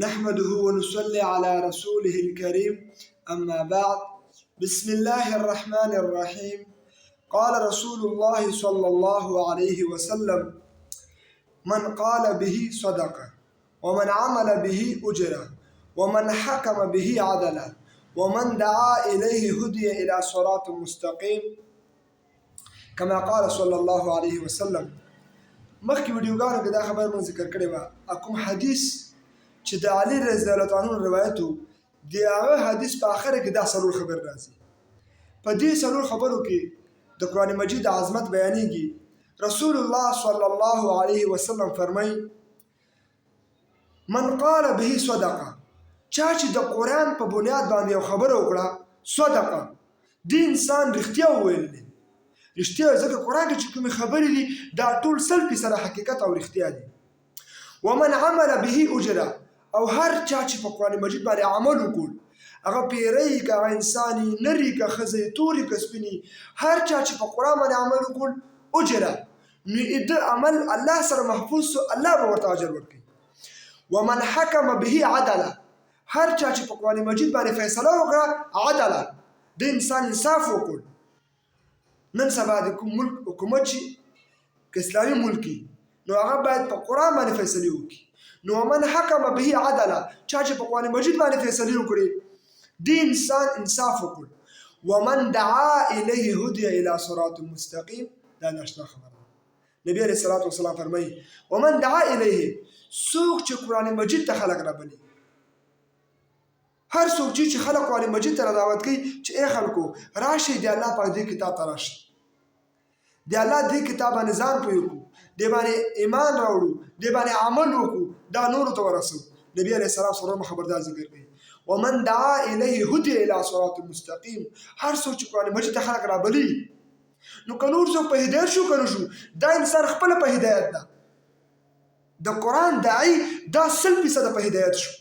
نحمده ونصلي على رسوله الكريم أما بعد بسم الله الرحمن الرحيم قال رسول الله صلى الله عليه وسلم من قال به صدقة ومن عمل به أجرة ومن حكم به عدلا ومن دعا إليه هدي إلى صراط مستقيم كما قال صلى الله عليه وسلم. مخکې ویډیوګانو کې دا خبر مون ذکر کړې وه کوم حدیث چې د علي رضی الله عنه روایت و د هغه حدیث په آخره کې دا څلور خبر راځي. په دې څلور خبرو کې د قرآن مجید عظمت بیانېږي. رسول الله صلی الله علیه وسلم فرمایي من قال به صدقه، چا چې د قرآن په بنیاد باندې یو خبره وکړه صدقه، دې انسان رښتیا وویل دی. رښتیا ځکه قرآن کې چې کومې خبرې دي دا ټول 100% حقیقت او رښتیا دي. ومن عمل به اجره، او هر چا چې په قرآن مجید باندې عمل وکړ، هغه پیری که هغه انساني نري که ښځی توري که سپیني، هر چا چې په قرآن باندې عمل وکړ اجره، نو د عمل الله سره محفوظ سو، الله به ورته اجر ورکوي. ومن حکم به عدله، هر چا چې په قرآن مجید باندې فیصله وکړه عدله، د انسان انصاف وکړ. نن سبا د کوم ملک حکومت شي که اسلامي ملک نو هغه باید په قرآن باندې فیصلې وکړي. نو من حکم به عدله، چا چې په قرآن مجید باندې فیصلې وکړي دې انسان انصاف وکړ. ومن دعا الیه هدی الی صراط مستقیم، دا ناشنا خبره ده. نبی علیه الصلاة والسلام فرمایي ومن دعا الیه، څوک چې قرآن مجید ته خلق رابلي، هر څوک چې خلق قرآن مجید ته دعوت کوي چې ای خلکو راشئ د الله پاک دې کتاب ته راشئ، د الله دې کتاب باندې ځان پوه کړو، دې باندې ایمان راوړو، دې باندې عمل وکړو، دا نورو ته ورسو. نبی علیه السلام سره خبردار ذکر کوي ومن دعا الیه هدی الی صراط مستقیم، هر څوک چې قرآن مجید ته خلق رابلي، نو که نور څوک په هدایت شو که نه شو، دا انسان خپله په هدایت ده. د قرآن داعی دا 100% په هدایت شو.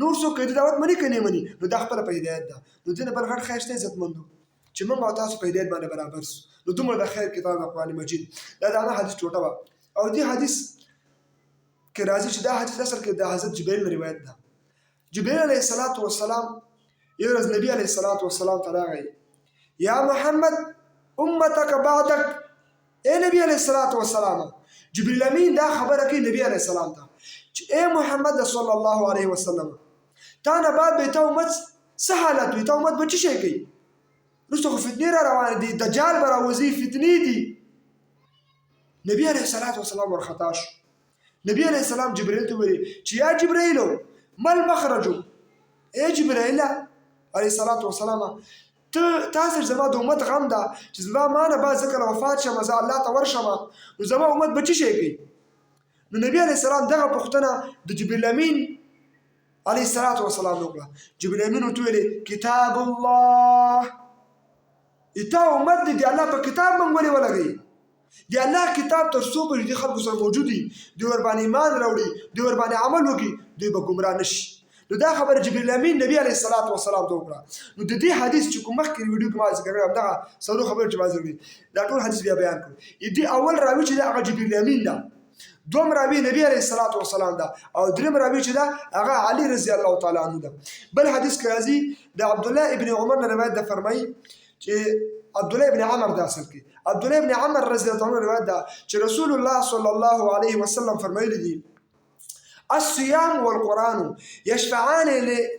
نور څوک که د دعوت مني که نه مني، نو دا خپله په هدایت ده. نو دې نه بل غټ خیر شته عزتمندو چې موږ او تاسو په هدایت باندې برابر سو. نو دومره د خیر کتاب د قرآن مجید دا د هغه حدیث ټوټه وه. او دې حدیث کې راځي چې دا حدیث اصل کې د حضرت جبرئیل روایت ده. جبرئیل علیه السلام یو ورځ نبی علیه السلام ته راغی، یا محمد امتک بعدک، ای نبی علیه السلام. جبرئیل امین دا خبره کوي نبی علیه السلام ته چې ای محمد صلی الله علیه وسلم، تا نه بعد به تا امت څه حالت وي، تا امت به څه شی کوي؟ وروسته خو فتنې را روانې دي، دجال به راوځي، فتنې دي. نبی علیه السلام ورخطا شو. نبی علیه السلام جبرئیل ته وویل چې یا جبرئیلو ما المخرجو، ای جبرئیل علیه السلام تاسو زما د امت غم ده چې زما ما نه بعد ذکر وفات شم، زه الله ته ورشم، نو زما امت به څه شی کوي؟ نو نبی علیه السلام دغه پوښتنه د جبرئیل امین علیه السلام وکړه. جبرئیل امین ورته ویلې کتاب الله، تا امت دی د الله په کتاب باندې ولې ولګوي؟ د الله کتاب تر څو پورې د خلکو سره موجود وي، دوی ورباندې ایمان راوړي، دوی ورباندې عمل وکړي، دوی به ګمراه نه شي. نو دا خبره جبرئیل امین نبی علیه السلام ته وکړه. نو د دې حدیث چې کوم مخکې ویډیو کې ما ذکر کړی همدغه څلور خبرې چې ما ذکر کړي دا ټول حدیث بیا بیان کړو. دې اول راوي چې دا هغه جبرئیل امین ده، دوم راوي نبی علیه السلام ده، او دریم راوي چې ده هغه علي رضی الله تعالی عنه ده. بل حدیث کې راځي د عبدالله ابن عمر نه روایت ده، فرمایي چې عبدالله ابن عمر ده اصل کې عبدالله ابن عمر رضی الله عنه روایت ده چې رسول الله صلی الله علیه وسلم فرمایلی دي الصيام والقرآن يشفعان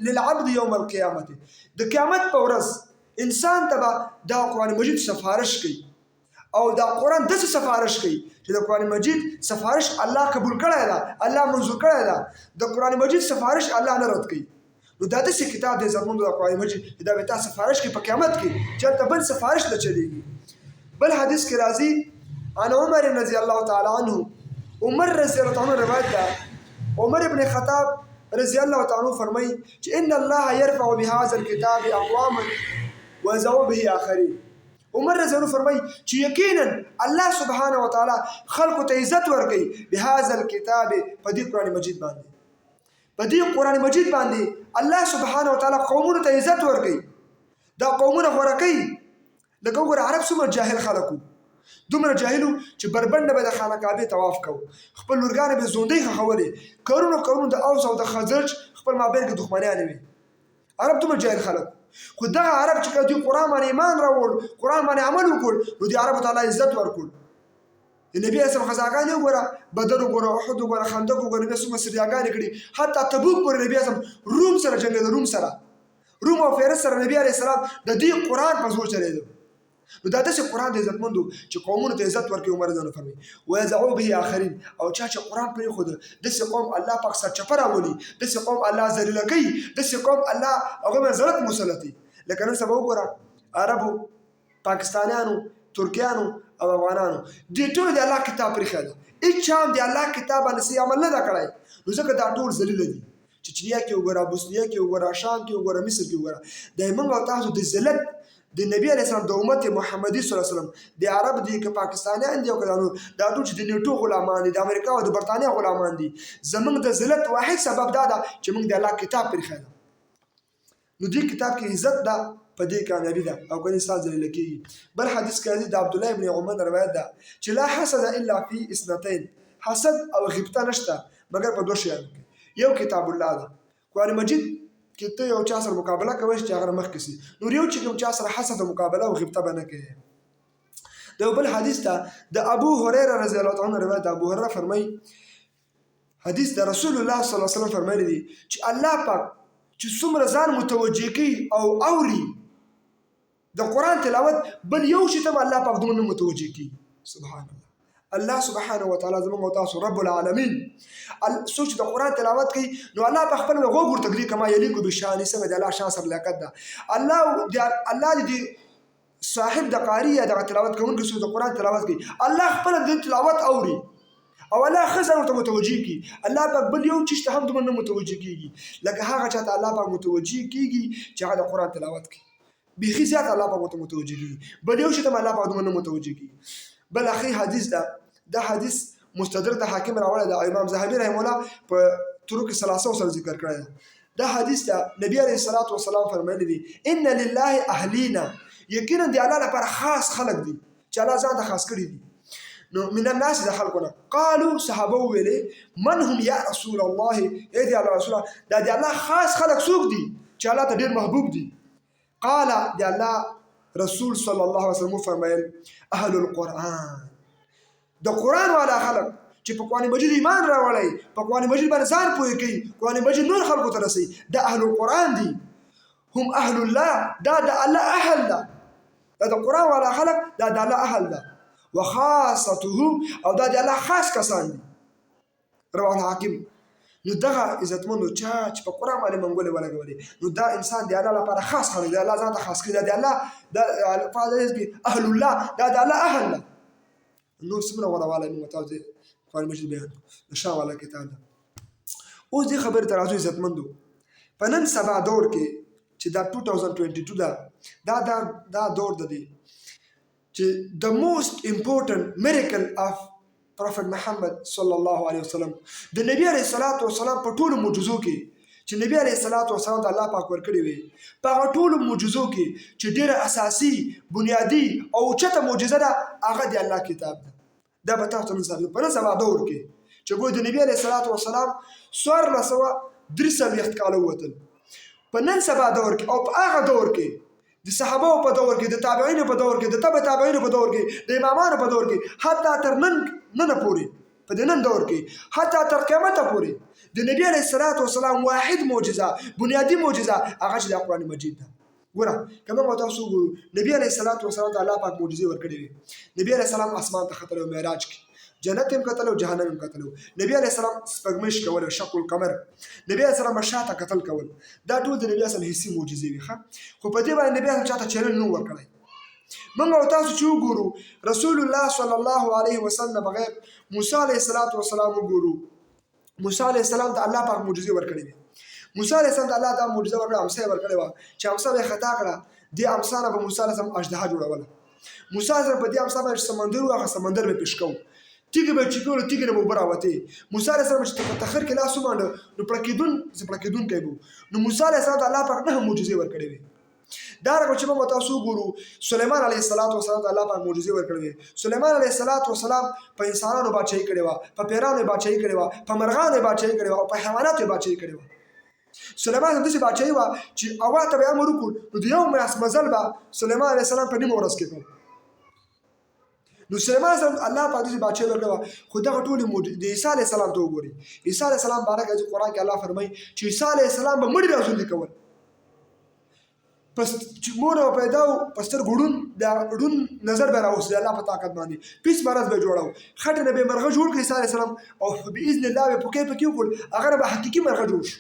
للعبد يوم القيامة، د قیامت په ورځ انسان ته به دا قرآن مجید سفارش کوي، او دا قرآن داسې سفارش کوي چې د قرآن مجید سفارش الله قبول کړی ده، الله منظور کړی ده. د قرآن مجید سفارش الله نه رد کوي. نو دا داسې کتاب دی عزتمندو د قرآن مجید چې دا به تا سفارش کوي په قیامت کې، چې هلته بل سفارش نه چلېږي. بل حدیث کې راځي عن عمر رضی الله تعالی عنه، عمر رضی الله عنه روایت ده، عمر ابن خطاب رضی الله تعالی عنه فرمایي چې ان الله يرفع بهذا الكتاب اقواما ويضع به آخرين. عمر رضی الله فرمایي چې یقینا الله سبحانه وتعالی خلقو ته عزت ورکوي بهذا الكتاب، په دې قرآن مجید باندې، په دې قرآن مجید باندې الله سبحانه وتعالی قومونو ته عزت ورکوي. دا قومونه غوره کوي. لکه وګوره عرب څومره جاهل خلک وو، دومره جاهل وو چې بربنډه به د خانه کعبې طواف کوو، خپل لورګانې به زوندۍ ښخولې، کورونو د اوس او د خزرج خپل مابین کې دښمنیانې وي. عرب دومره جاهل خلک، خو دغه عرب چې کله دوی قرآن باندې ایمان راوړ، قرآن باندې عمل وکړ، نو دې عربو ته الله عزت ورکړ. د نبي علیه السلام غزاګانې وګوره، بدر وګوره، احد وګوره، خندق وګوره، نبي څومره سریاګانې کړي. حتی تبوک پورې نبي علیه السلام روم سره جنګېده، روم او فارس سره نبي علیه السلام د دې قرآن په زور چلېده. نو دا داسې قرآن د عزتمندو چې قومونو ته عزت ورکوي. عمر رضی الله فرمایي ویضعوا به آخرین، او چا چې قرآن پرېښوده داسې قوم الله پاک سرچپه راولي، داسې قوم الله ذلیله کوي، داسې قوم الله هغه باندې ذلت مسلطي. لکه نن سبا وګوره عربو، پاکستانیانو، ترکیانو او افغانانو دې ټولو د الله کتاب پرېښی ده، هېچا هم د الله کتاب باندې صحیح عمل نه ده کړی. نو ځکه دا ټول ذلیله دي. چچنیا کې وګوره، بوسنیا کې وګوره، شام کې وګوره، مصر کې وګوره. د موږ او تاسو د ذلت د نبی علیه السلام د امت محمدي صلی الله علیه وسلم د عرب دي که پاکستانیان دي او که دا ټول چې د نیټو غلامان دي، د امریکا او د برطانیه غلامان دي، زموږ د ذلت واحد سبب دا ده چې موږ د الله کتاب پرېښی ده. نو دې کتاب کې عزت ده، په دې کامیابي ده، او کنه انسان ذلیله کېږي. بل حدیث کې د عبدالله ابن عمر روایت ده چې لا حسد الا فی اثنتین، حسد او غیبته نشته مګر په دوه شیانو کې. یو کتاب الله ده، قرآن مجید کې ته یو چا سره مقابله کوئ چې هغه مخکې سي، نور یو چې کوم چا سره حسد او مقابله او غیبته به نه کوي. د بل حدیث ته د ابو هريره رضی الله عنه روایت. ابو هريره فرمایي حدیث د رسول الله صلی الله علیه وسلم فرمایلی دي چې الله پاک چې څومره ځان متوجه کوي او اوري د قرآن تلاوت، بل یو شي ته الله پاک دومره متوجه کوي. سبحان الله. الله سبحانه وتعالی زموږ او تاسو رب العالمین څوک چې د قرآن تلاوت کوي، نو الله په خپل غوږ ورته ږدي کما یلیق بشانه، څنګه د الله شان سره لیاقت ده. الله دې صاحب د قاری یا د تلاوت کوونکي څوک د قرآن تلاوت کوي، الله خپل د تلاوت اوري او الله خزر ورته متوجه کیږي. الله پاک بل یو چیز ته هم دومره نه متوجه کیږي لکه هغه چاته الله پاک متوجه کیږي چې هغه د قرآن تلاوت کوي. بیخي زیات الله پاک ورته متوجه کیږي، بل یو شي ته الله پاک دومره نه متوجه کیږي. بل اخی حدیث ده، دا حدیث مستدرک د حاکم راوړی ده، امام ذهبي رحمه الله په طرق ثلاثه سره ذکر کړی ده. دا حدیث ده نبی علیه الصلاة والسلام فرمایلی دي ان لله اهلینا، یقینا د الله لپاره خاص خلق دي چې الله ځان ته خاص کړي دي. نو من الناس د خلقونه قالوا صحابه ویلې من هم یا رسول الله، ای دی الله رسول الله، دا د الله خاص خلق څوک دي چې الله ته ډېر محبوب دي. قال د الله رسول صلی الله علیه وسلم فرمایل اهل القرآن، د قرآن والا خلق چې په قرآن مجید ایمان راوړی، په قرآن مجید باندې ځان پوهې کوي، قرآن مجید نور خلقو ته رسوي، دا اهل القرآن دي. هم اهل الله، دا د الله اهل ده، دا د قرآن والا خلق دا د الله اهل ده. وخاصته، او دا د الله خاص کسان دي. رواه الحاکم. نو دغه عزتمندو چا چې په قرآن باندې منګولې ولګولې، نو دا انسان د الله لپاره خاص خلق دی، الله ځان ته خاص کړي، دا د الله اهل الله، دا د الله اهل ده. نور څومره غوره موږ تاسو د قرآن مجید بیان د شاه والا کتاب ده. اوس دې خبرې ته راځو عزتمندو، په نن سبا دور کې چې دا 2022 ده، دا دور ده دی چې the most important miracle of Prophet Muhammad صلی الله علیه وسلم، د نبی علیه الصلاة والسلام په ټولو معجزو کې چې نبی علیه الصلاة والسلام د الله پاک ورکړي وي، په هغه ټولو معجزو کې چې ډېره اساسي بنیادي او اوچته معجزه ده، هغه د الله کتاب ده. دا به تاسو نن سبا په نن سبا دور کې چې ګویا د نبی علیه الصلاة والسلام 1443 کاله ووتل، په نن سبا دور کې او په هغه دور کې د صحابو په دور کې، د تابعینو په دور کې، د تبع تابعینو په دور کې، د امامانو په دور کې، حتی تر نن پورې په دې نن دور کې، حتی تر قیامت پورې د نبی علیه الصلاة والسلام واحد معجزه، بنیادی معجزه، هغه چې د قرآن مجید ده. ګوره که موږ تاسو وګورو، نبی علیه الصلاة والسلام ته الله پاک معجزې ورکړې وي. نبی علیه السلام اسمان ته ختلی و، معراج کې جنت هم کتل او جهنم هم کتل. نبی علیه السلام سپوږمۍ ښکول، شق القمر، نبی علیه السلام شاته کتل کول، دا ټول د نبی السلام حسي معجزې وي. خو په دې باندې نبی السلام چاته چیلنج نه ورکړی. موږ او تاسو چې وګورو رسول الله صلی الله علیه وسلم بغیر موسی علیه السلام وګورو، موسی علیه السلام ته الله پاک معجزې ورکړې وي. موسی علیه السلام ته الله دا معجزه ورکړه، امسا یې ورکړې وه چې امسا به یې خطا کړه، دې امسا نه به موسی علیه السلام اژدها جوړوله. موسی علیه السلام په دې امسا باندې سمندر و، هغه سمندر به پیش کوو، تیږې به چیکول، تیږې نه به اوبه راوتې. موسی علیه السلام چې په تخر کې لاس ومانډه نو پړکېدونکی به. نو موسی علیه السلام ته الله پاک 9 معجزې ورکړې وي. دا رقم چې موږ تاسو وګورو، سلیمان علیه السلام ته الله پاک معجزې ورکړې وي. سلیمان علیه السلام په انسانانو بادشاهي کړې وه، په پیرانو یې بادشاهي کړې وه، په مرغانو یې بادشاهي کړې وه، او په حیواناتو یې بادشاهي کړې وه. سلیمان هم داسې باچایي وه چې هوا ته به یې امر وکړو نو د یو میاشت مزل به سلیمان علیه السلام په نیمه ورځ کې کړ. نو سلیمان علیه السلام الله پاک داسې باچایي ورکړې وه. خو دغه ټولې د عیسی علیه السلام ته وګورئ. عیسی علیه السلام باره کې قرآن کې الله فرمایي چې عیسی علیه السلام به مړي راژوندي کول. پس چې مور او پیدا و په سترګو ړوند د ړوند نظر به یې راوست د الله په طاقت باندې پیس مرض به یې جوړه و خټې نه به یې مرغه جوړ کړ عیسی علیه السلام او باذن الله به پکې پکې وکړ هغه نه به حقیقي مرغه جوړ شو.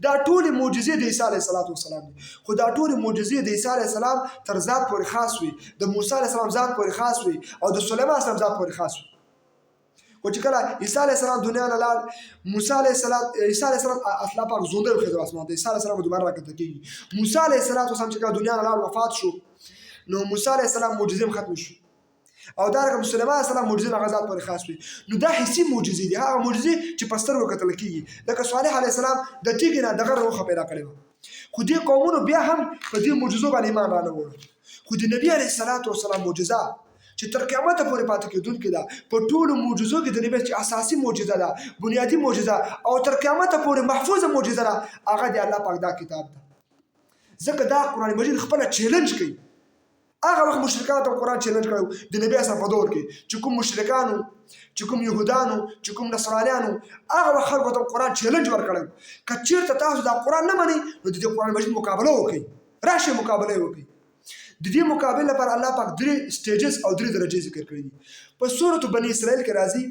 دا ټولې معجزې د عیسی علیه السلام دي. خو دا ټولې معجزې د عیسی علیه السلام تر ذات پورې خاص وي د موسی علیه السلام ذات پورې خاص وي او د سلیمان علیه السلام ذات پورې خاص وي. خو چې کله عیسی علیه السلام دنیا نه لاړ عیسی علیه السلام الله پاک زونده وخېد اسمان ته عیسی علیه السلام دوباره راکته کېږي. موسی علیه السلام چې کله دنیا نه لاړ وفات شو نو موسی علیه السلام معجزې هم ختم شو او دارنګه سلیمان علیه السلام معجزې هغه ذات پورې خاص وي. نو دا حسي معجزې دي هغه معجزې چې په سترګو کتل کېږي لکه صالح علیه السلام د تیږې نه دغه روخه پیدا کړې وه خو دې قومونو بیا هم په دې معجزو باندې ایمان رانه وړ. خو د نبي علیه السلام معجزه چې تر قیامته پورې پاتې کېدونکې ده په ټولو معجزو کې د نبي چې اساسي معجزه ده بنیادي معجزه او تر قیامته پورې محفوظه معجزه ده هغه د الله پاک دا کتاب ده. ځکه دا قرآن مجید خپله چیلنج کوي. هغه وخت مشرکانو ته قرآن چیلنج کړی د نبي اسلام په دور کې چې کوم مشرکانو چې کوم یهودانو چې کوم نصرانیانو هغه وخت خلکو ته قرآن چیلنج ورکړی که چېرته تاسو دا قرآن نه منئ نو د دې قرآن مجید مقابله وکړئ راشئ مقابله یې وکړئ. د دې مقابل لپاره الله پاک 3 سټیجز او 3 درجې ذکر کړي دي. په سورۃ بنی اسرائیل کې راځي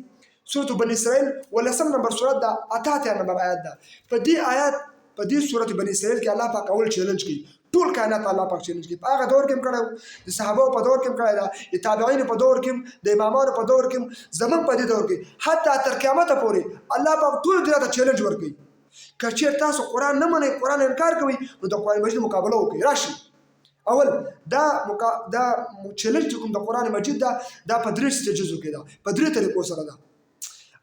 سورۃ بنی اسرائیل 18 نمبر سورۃ ده 88 نمبر آیات ده. په دې سورۃ بنی اسرائیل کې الله پاک اول چیلنج کوي ټول کائنات الله پاک چیلنج کوي. په هغه دور کې هم کړی د صحابه په دور کې هم کړی ده د تابعین په دور کې د امامانو په دور کې زمونږ په دې دور کې حتی تر قیامت پورې الله پاک ټول دنیا ته چیلنج ورکوي. که چېرته تاسو قرآن نه منئ قرآن انکار کوئ نو د قرآن مجید مقابله وکړئ راشئ. اول دا چیلنج چې کوم د قرآن مجید دا په 3 سټیجزو کې ده په 3 طریقو سره ده.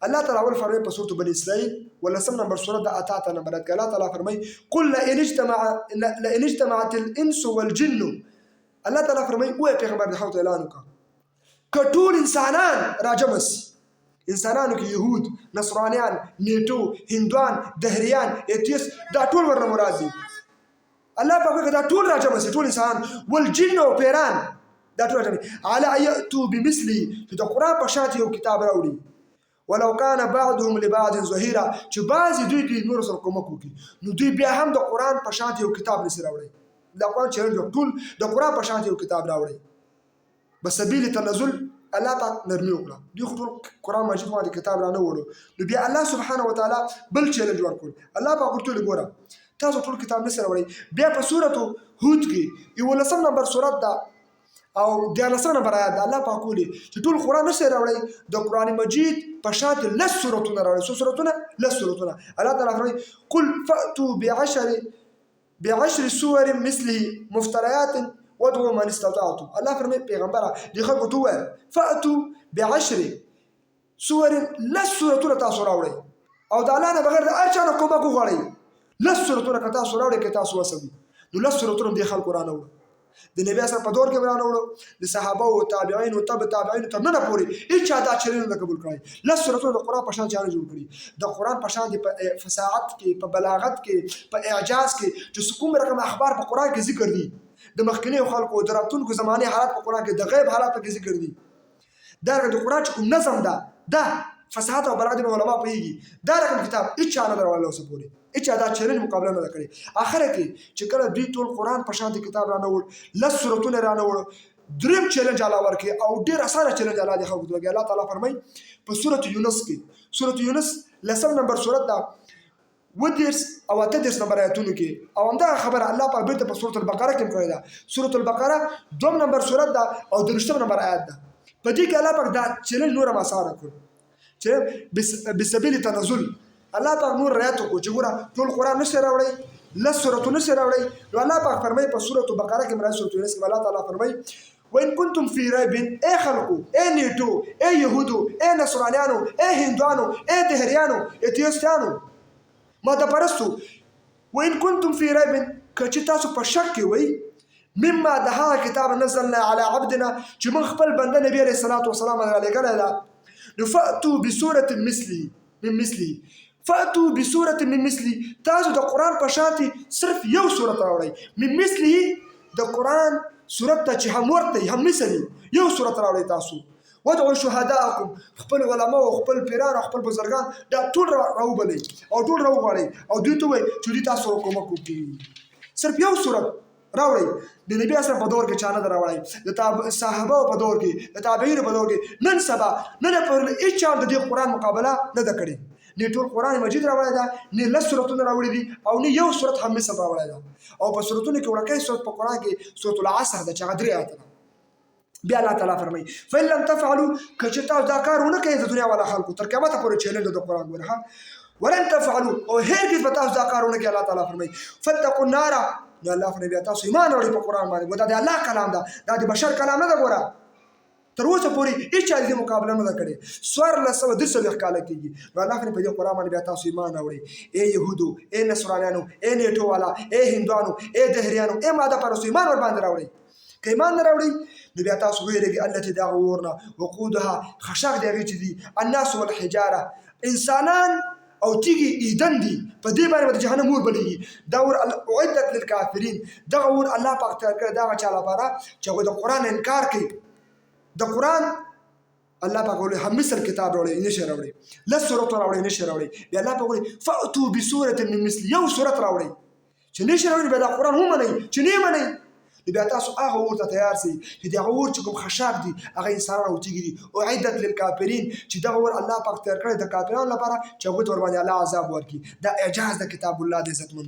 الله تعالی اول فرمایي په سورۃ بنی اسرائیل 18 نمبر سورۃ د 88 نمبر آیت کې الله تعالی فرمایي قل لئن اجتمعت الانس والجن الله تعالی فرمایي او پیغمبر د حوت اعلان وکړه که ټول انسانان راجمع سي انسانانو کې يهود نصرانیان نیټو هندوان دهریان ایتیس دا ټول ورنه مراد دي. الله پاک دا ټول راجمع سي ټول انسان والجن او پیران دا ټول راجمع على ايتو بمثلي چې د قرآن په شان یو کتاب راوړي ولو كان بعضهم لبعض ظهيرا چې بعضې دوی نور سره کومک وکړي نو دوی بیا هم د قرآن په شان یو کتاب نشي راوړی. د قرآن چیلنج ټول د قرآن په شان یو کتاب راوړي بسبیل تنزل الله پاک نرمي وکړه دوی خو ټول قرآن مجید باندې کتاب رانه وړو نو بیا الله سبحانه وتعالی بل چیلنج ورکړ. الله پاک ورته ګوره تاسو ټول کتاب نه سره وړئ. بیا په سورۃ هود کې 11 نمبر سورۃ ده او 13 نمبر آیات ده الله پاک ویلي چې ټول قرآن نه سره وړئ د قرآن مجید په شان لس سورتونه راوړئ. څو سورتونه؟ لس سورتونه. الله تعالی فرمایي قل فأتوا بعشر سور مثله مفتريات وادعوا من استطعتم. الله فرمایي پیغمبره دې خلکو ته ووایه فأتوا بعشر سور لس سورتونه تاسو راوړئ او د الله نه بغیر د هر چا نه کومک وغواړئ. لس سورتونه که تاسو راوړئ که تاسو وسوي نو لس سورتونه دې خلکو رانه د نبی اسلام په دور کې رانه وړو د صحابه او تابعین او تبع تابعین تر نن پورې هیڅ چا دا چیلنج نه قبول کړی. لس سورتونه د قرآن په شان چا نه جوړ کړي. د قرآن په شان په فصاحت کې په بلاغت کې په اعجاز کې چې کوم رقم اخبار په قرآن کې ذکر دي د مخکنیو خلکو د راتلونکو زمانې حالات په قرآن کې د غیب حالات په کې ذکر دي. دا د قرآن چې کوم نظم ده دا فصاحت او بلاغت علماء پوهیږي دا رقم کتاب هیڅ چا نه درواله اوسه پورې هیچا دا چیلنج مقابله نه کړې. اخره کې چې کله دوی ټول قرآن په شان کتاب رانه وړ لس سورتونه رانه وړ دریم چیلنج الله ورکړي او ډېر اسانه چیلنج الله دې خلکو ته وکړي. الله تعالی فرمایي په سورۃ یونس کې سورۃ یونس 10 نمبر سورت ده 30 او 38 نمبر آیتونو کې او همدغه خبره الله پاک بیرته په سورۃ البقره کې کړې ده. سورۃ البقره 2 نمبر سورت ده او 30 نمبر آیت ده. په دې کې الله پاک دا چیلنج نور هم اسانه کړ چې بسبیل تنزل الله پاک نور رایت کو چې ګوره ټول قرآن نشي راوړی لس سورتونه نشي راوړی نو الله پاک فرمایي په سورۃ بقره کې مراد سورۃ یونس کې الله تعالی فرمایي وإن كنتم في ريب اے خلقو اے نیټو اے يهودو اے نصرانیانو اے هندوانو اے دهریانو ایتیستانو ماده پرستو وإن كنتم في ريب کچې تاسو په شک کې وئ مما د هغه کتاب نزلنا على عبدنا چې موږ خپل بنده نبی علیه الصلاة والسلام علیه ګڼلی ده نو فأتوا بسورة من مثله فاتو بسورة من مثلی تاسو د قرآن په شانتي صرف یو سورت راوړئ من مثلی د قرآن سورت ته چې هم ورته هم مثل یو سورت راوړئ تاسو ودعوا شهداءکم خپل علما او خپل پیران او خپل بزرګان دا ټول راوبلئ او ټول راوغواړئ او دوی ته ووایئ چې دوی تاسو کومک وکړي صرف یو سورت راوړئ د نبي اسلام په دور کې چا نه ده راوړی د صحابه په دور کې د تابعینو په دور کې نن سبا نه ده پرله هېڅ چا د دې قرآن مقابله نه ده کړې نه ټول قرآن مجید راوړی ده نه لس سورتونه راوړي دي او نه یو سورت هم مثل راوړی ده او په سورتونو کې وړوکی سورت په قرآن کې سورت العصر ده چې هغه 3 آیته ده بیا الله تعالی فرمایي فإن لم تفعلوا که چې تاسو دا کار ونه کوئ د دنیا والا خلکو تر قیامته پورې چیلنج د قرآن ګوره ولن تفعلوا او هرګز به تاسو دا کار ونه کوئ الله تعالی فرمایي فاتقوا النار نو الله فرمایي بیا تاسو ایمان راوړئ په قرآن باندې دا د الله کلام ده دا د بشر کلام نه ده ګوره تر اوسه پورې هېڅ چا دې مقابله نه ده کړې 1443 کاله کېږي نو الله فرمایي په دې قرآن باندې بیا تاسو ایمان راوړئ ای یهودو ای نصرانیانو ای نیټو والا ای هندوانو ای دهریانو ای ماده پرستو ایمان ورباندې راوړئ که ایمان نه راوړئ نو بیا تاسو ویرېږئ التي د هغه اور نه وقودها خشاک د هغې چې دي الناس والحجاره انسانان او تیږي ایدن دي په دې باندې د جهنم اور بلیږي دا اور اعدت للکافرین دغه اور الله پاک تیار کړی د هغه چا لپاره چې هغوی د قرآن انکار کوي د قرآن الله پاک وایي هم مثل کتاب راوړئ نشئ راوړئ لس سورت راوړئ نشئ راوړئ بیا الله پاک وایي فأتو بسورة من مثل یو سورت راوړئ چې نشئ راوړئ بیا دا قرآن ومنئ چې نه یې منئ نو بیا تاسو هغه اور ته تیار سئ چې دغه اور چې کوم خشاک دي هغه انسانان او تیږي دي اعدت للکافرین چې دغه اور الله پاک تیار کړی د کافرانو لپاره چې هغوی ته ورباندې الله عذاب ورکړي دا اعجاز د کتاب الله د عزتمند